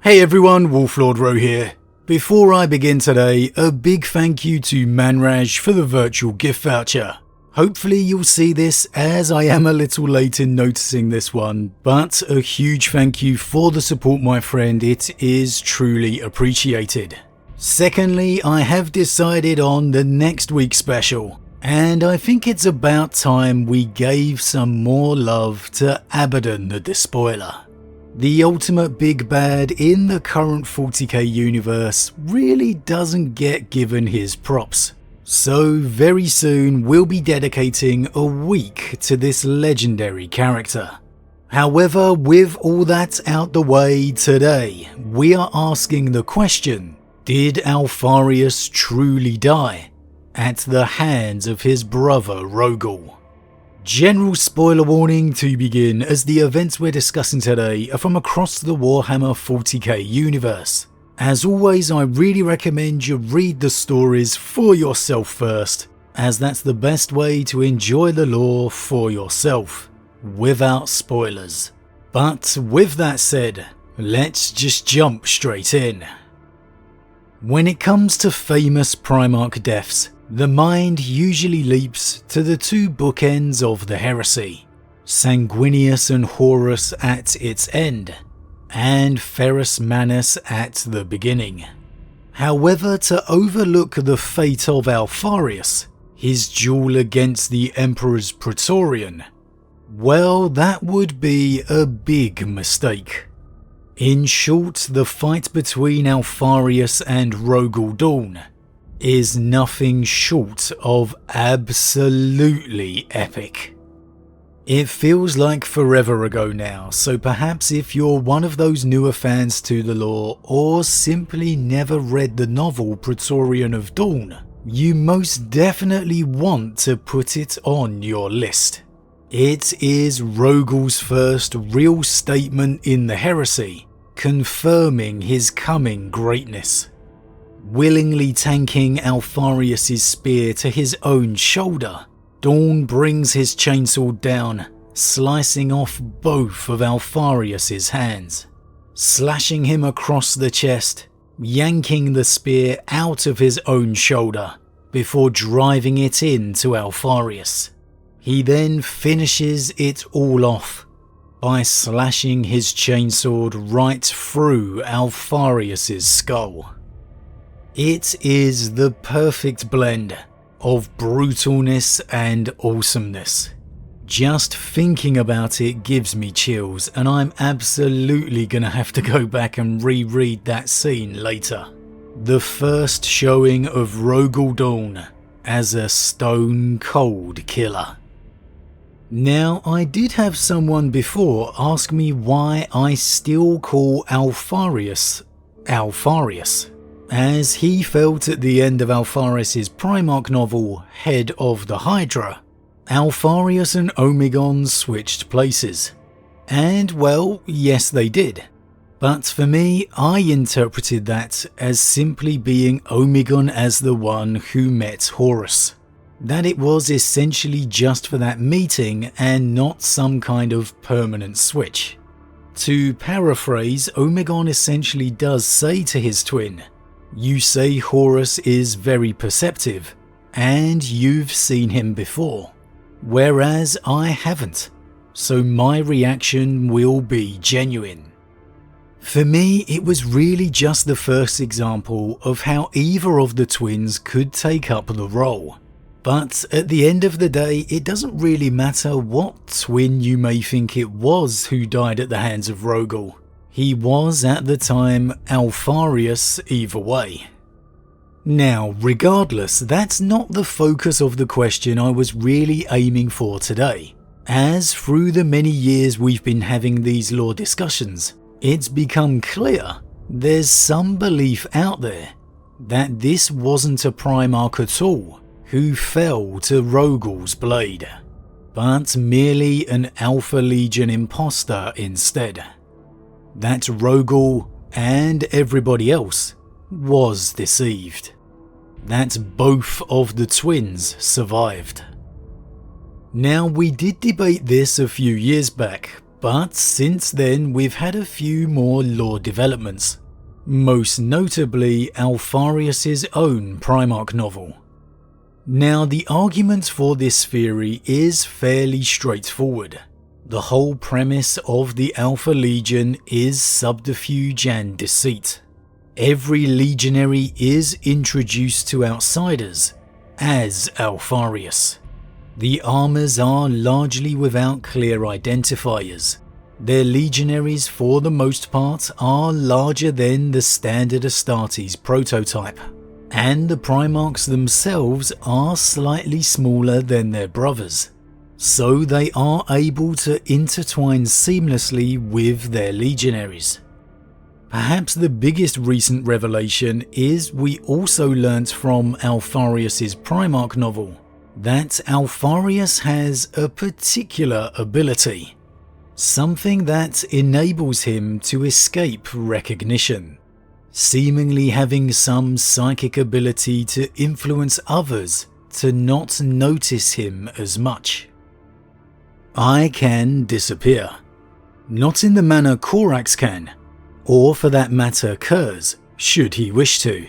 Hey everyone, Wolf Lord Rho here. Before I begin today, a big thank you to Manraj for the virtual gift voucher. Hopefully you'll see this, as I am a little late in noticing this one, but a huge thank you for the support, my friend. It is truly appreciated. Secondly, I have decided on the next week's special, and I think it's about time we gave some more love to Abaddon the Despoiler. The ultimate big bad in the current 40k universe really doesn't get given his props. So very soon we'll be dedicating a week to this legendary character. However, with all that out the way, today we are asking the question, did Alpharius truly die at the hands of his brother Rogal? General spoiler warning to begin, as the events we're discussing today are from across the Warhammer 40k universe. As always, I really recommend you read the stories for yourself first, as that's the best way to enjoy the lore for yourself, without spoilers. But with that said, let's just jump straight in. When it comes to famous Primarch deaths, the mind usually leaps to the two bookends of the heresy, Sanguinius and Horus at its end, and Ferrus Manus at the beginning. However, to overlook the fate of Alpharius, his duel against the Emperor's Praetorian, well, that would be a big mistake. In short, the fight between Alpharius and Rogal Dorn is nothing short of absolutely epic. It feels like forever ago now, so perhaps if you're one of those newer fans to the lore, or simply never read the novel Praetorian of Dawn, you most definitely want to put it on your list. It is Rogal's first real statement in the heresy, confirming his coming greatness. Willingly tanking Alpharius' spear to his own shoulder, Dorn brings his chainsaw down, slicing off both of Alpharius' hands, slashing him across the chest, yanking the spear out of his own shoulder before driving it into Alpharius. He then finishes it all off by slashing his chainsword right through Alpharius' skull. It is the perfect blend of brutalness and awesomeness. Just thinking about it gives me chills, and I'm absolutely gonna have to go back and reread that scene later. The first showing of Rogal Dorn as a stone cold killer. Now, I did have someone before ask me why I still call Alpharius Alpharius, as he felt at the end of Alpharius' Primarch novel, Head of the Hydra, Alpharius and Omegon switched places. And well, yes they did. But for me, I interpreted that as simply being Omegon as the one who met Horus. That it was essentially just for that meeting and not some kind of permanent switch. To paraphrase, Omegon essentially does say to his twin, "You say Horus is very perceptive, and you've seen him before, whereas I haven't, so my reaction will be genuine." For me, it was really just the first example of how either of the twins could take up the role. But at the end of the day, it doesn't really matter what twin you may think it was who died at the hands of Rogal. He was at the time Alpharius either way. Now, regardless, that's not the focus of the question I was really aiming for today, as through the many years we've been having these lore discussions, it's become clear there's some belief out there that this wasn't a Primarch at all who fell to Rogal's blade, but merely an Alpha Legion imposter instead. That Rogal and everybody else was deceived. That both of the twins survived. Now, we did debate this a few years back, But since then we've had a few more lore developments, most notably Alpharius' own Primarch novel. Now the argument for this theory is fairly straightforward. The whole premise of the Alpha Legion is subterfuge and deceit. Every legionary is introduced to outsiders as Alpharius. The armors are largely without clear identifiers. Their legionaries for the most part are larger than the standard Astartes prototype, and the Primarchs themselves are slightly smaller than their brothers, so they are able to intertwine seamlessly with their legionaries. Perhaps the biggest recent revelation is we also learnt from Alpharius' Primarch novel that Alpharius has a particular ability, something that enables him to escape recognition, seemingly having some psychic ability to influence others to not notice him as much. I can disappear, not in the manner Korax can, or for that matter Kurz, should he wish to.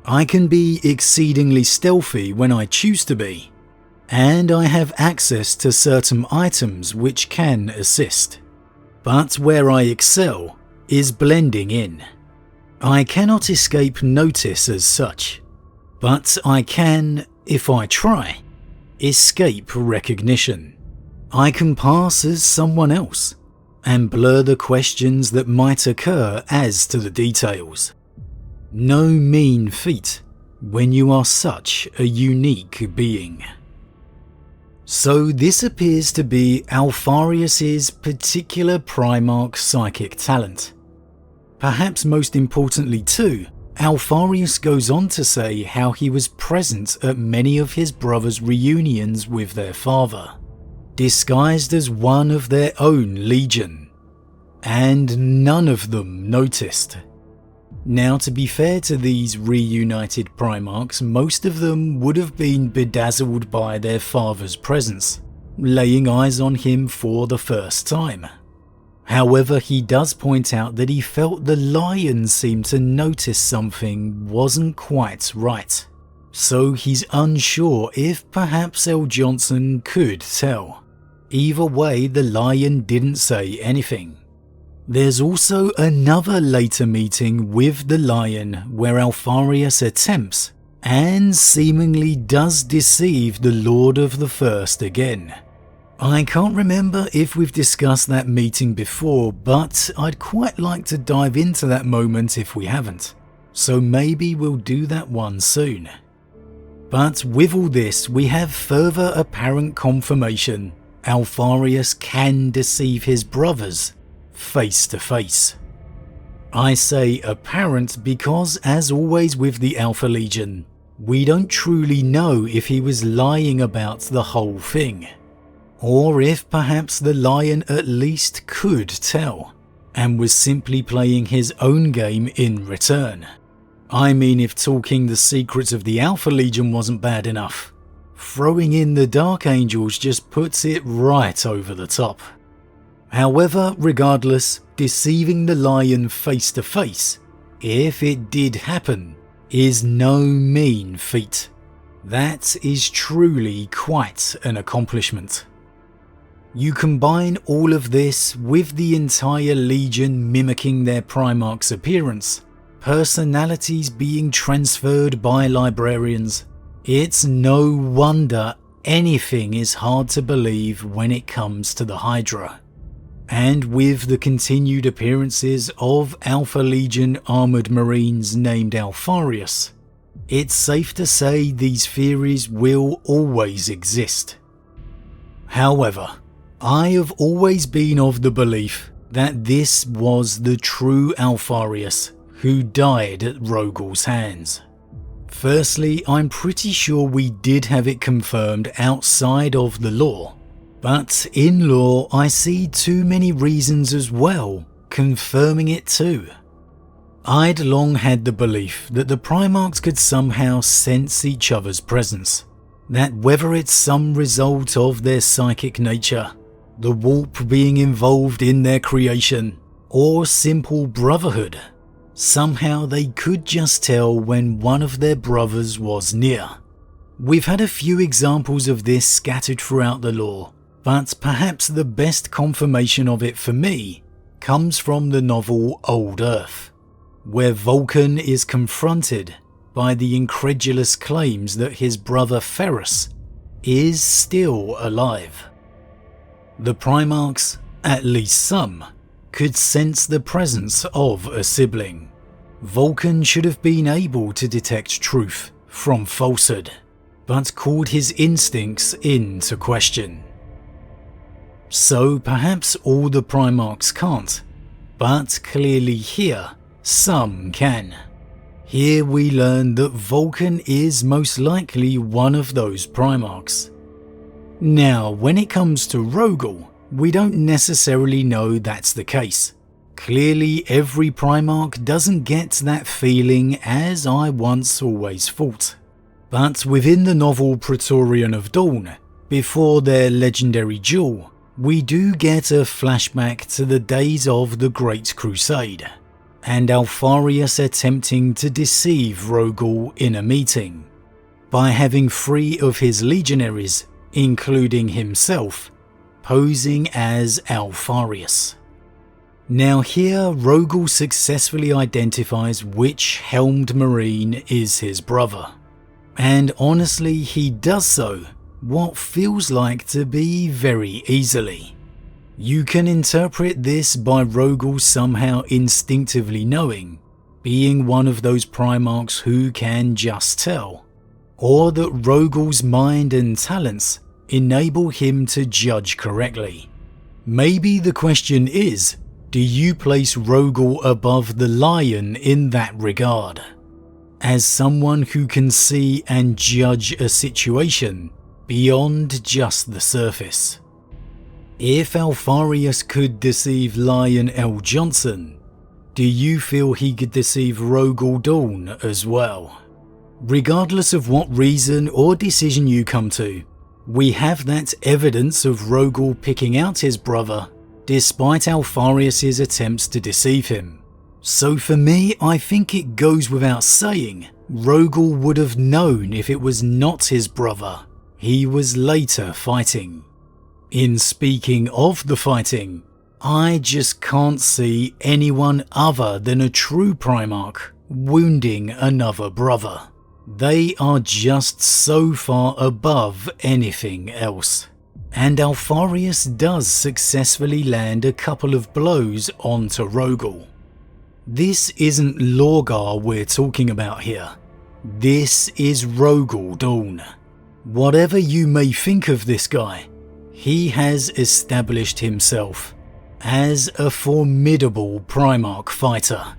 I can be exceedingly stealthy when I choose to be, and I have access to certain items which can assist. But where I excel is blending in. I cannot escape notice as such, but I can, if I try, escape recognition. I can pass as someone else and blur the questions that might occur as to the details. No mean feat when you are such a unique being. So this appears to be Alpharius' particular Primarch psychic talent. Perhaps most importantly too, Alpharius goes on to say how he was present at many of his brothers' reunions with their father, disguised as one of their own legion, and none of them noticed. Now, to be fair to these reunited Primarchs, most of them would have been bedazzled by their father's presence, laying eyes on him for the first time. However, he does point out that he felt the lion seemed to notice something wasn't quite right, so he's unsure if perhaps L. Johnson could tell. Either way, the lion didn't say anything. There's also another later meeting with the lion where Alpharius attempts and seemingly does deceive the Lord of the First again. I can't remember if we've discussed that meeting before, but I'd quite like to dive into that moment if we haven't, so maybe we'll do that one soon. But with all this, we have further apparent confirmation Alpharius can deceive his brothers face to face. I say apparent because, as always with the Alpha Legion, we don't truly know if he was lying about the whole thing, or if perhaps the lion at least could tell, and was simply playing his own game in return. I mean, if talking the secrets of the Alpha Legion wasn't bad enough, throwing in the Dark Angels just puts it right over the top. However, regardless, deceiving the lion face to face, if it did happen, is no mean feat. That is truly quite an accomplishment. You combine all of this with the entire Legion mimicking their Primarch's appearance, personalities being transferred by librarians, it's no wonder anything is hard to believe when it comes to the Hydra. And with the continued appearances of Alpha Legion armoured marines named Alpharius, it's safe to say these theories will always exist. However, I have always been of the belief that this was the true Alpharius who died at Rogal's hands. Firstly, I'm pretty sure we did have it confirmed outside of the lore, but in lore I see too many reasons as well confirming it too. I'd long had the belief that the Primarchs could somehow sense each other's presence, that whether it's some result of their psychic nature, the warp being involved in their creation, or simple brotherhood. Somehow they could just tell when one of their brothers was near. We've had a few examples of this scattered throughout the lore, but perhaps the best confirmation of it for me comes from the novel Old Earth, where Vulcan is confronted by the incredulous claims that his brother Ferrus is still alive. The Primarchs, at least some, could sense the presence of a sibling. Vulcan should have been able to detect truth from falsehood, but called his instincts into question. So perhaps all the Primarchs can't, but clearly here some can. Here we learn that Vulcan is most likely one of those Primarchs. Now, when it comes to Rogal, we don't necessarily know that's the case. Clearly every Primarch doesn't get that feeling, as I once always thought. But within the novel Praetorian of Dawn, before their legendary duel, we do get a flashback to the days of the Great Crusade, and Alpharius attempting to deceive Rogal in a meeting, by having 3 of his legionaries, including himself, posing as Alpharius. Now here Rogal successfully identifies which helmed marine is his brother, and honestly he does so what feels like to be very easily. You can interpret this by Rogal somehow instinctively knowing, being one of those Primarchs who can just tell, or that Rogal's mind and talents enable him to judge correctly. Maybe the question is, do you place Rogal above the Lion in that regard? As someone who can see and judge a situation beyond just the surface. If Alpharius could deceive Lion L. Johnson, do you feel he could deceive Rogal Dorn as well? Regardless of what reason or decision you come to, we have that evidence of Rogal picking out his brother despite Alpharius' attempts to deceive him. So for me, I think it goes without saying, Rogal would have known if it was not his brother he was later fighting. In speaking of the fighting, I just can't see anyone other than a true Primarch wounding another brother. They are just so far above anything else. And Alpharius does successfully land a couple of blows onto Rogal. This isn't Lorgar we're talking about here. This is Rogal Dorn. Whatever you may think of this guy, he has established himself as a formidable Primarch fighter.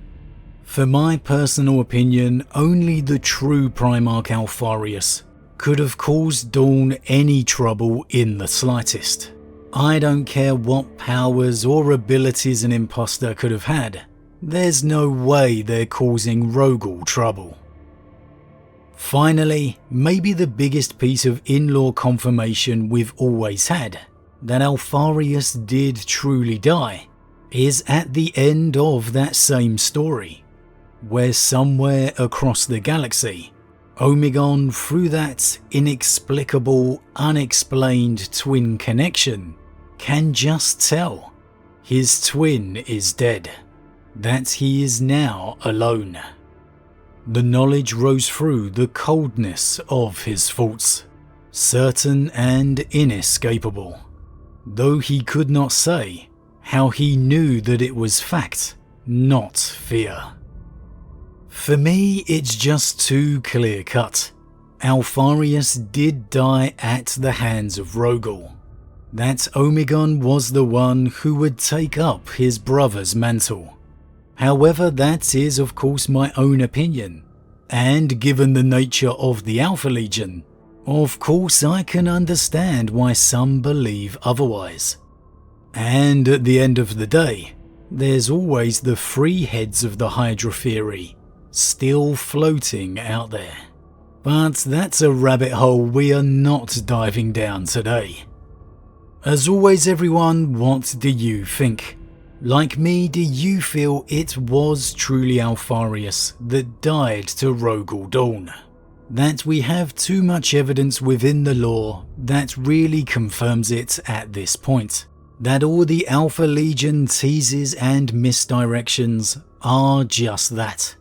For my personal opinion, only the true Primarch Alpharius could have caused Dorn any trouble in the slightest. I don't care what powers or abilities an imposter could have had, there's no way they're causing Rogal trouble. Finally, maybe the biggest piece of in-lore confirmation we've always had, that Alpharius did truly die, is at the end of that same story, where somewhere across the galaxy, Omegon, through that inexplicable, unexplained twin connection, can just tell his twin is dead, that he is now alone. The knowledge rose through the coldness of his thoughts, certain and inescapable, though he could not say how he knew that it was fact, not fear. For me, it's just too clear-cut. Alpharius did die at the hands of Rogal. That Omegon was the one who would take up his brother's mantle. However, that is of course my own opinion, and given the nature of the Alpha Legion, of course I can understand why some believe otherwise. And at the end of the day, there's always the 3 heads of the Hydra theory still floating out there. But that's a rabbit hole we are not diving down today. As always everyone, what do you think? Like me, do you feel it was truly Alpharius that died to Rogal Dorn? That we have too much evidence within the lore that really confirms it at this point? That all the Alpha Legion teases and misdirections are just that?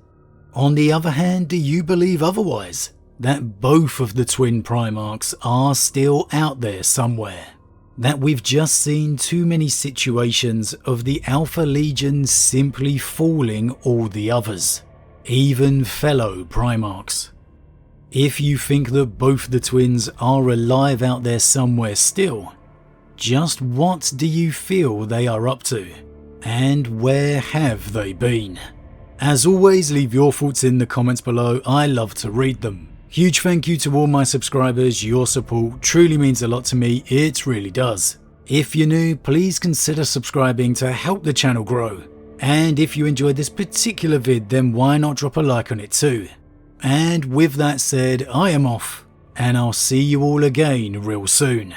On the other hand, do you believe otherwise? That both of the twin Primarchs are still out there somewhere? That we've just seen too many situations of the Alpha Legion simply fooling all the others, even fellow Primarchs? If you think that both the twins are alive out there somewhere still, just what do you feel they are up to? And where have they been? As always, leave your thoughts in the comments below, I love to read them. Huge thank you to all my subscribers, your support truly means a lot to me, it really does. If you're new, please consider subscribing to help the channel grow. And if you enjoyed this particular vid, then why not drop a like on it too. And with that said, I am off, and I'll see you all again real soon.